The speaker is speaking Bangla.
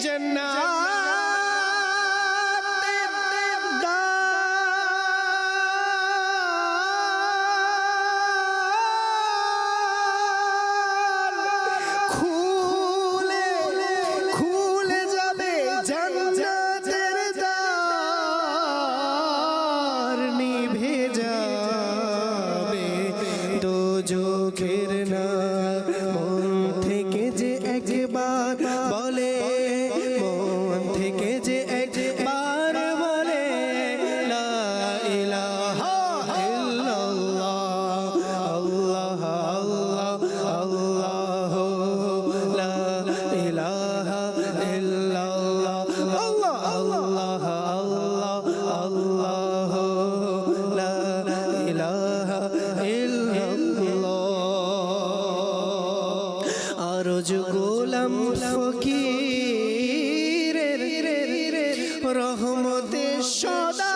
জান্নাতের দ্বার খুলে খুলে যাবে, জান্নাতের দ্বার নিভে যাবে দোজখের না। মন থেকে যে একবার বলে, মন থেকে যে একবার বলে লা ইলাহা ইল্লাল্লাহ, আল্লাহ আল্লাহ আল্লাহ, লা ইলাহা ইল্লাল্লাহ, আল্লাহ আল্লাহ আল্লাহ আল্লাহ, লা ইলাহা ইল্লাল্লাহ। আরজ গোলাম ফকিরের রহমতে সদা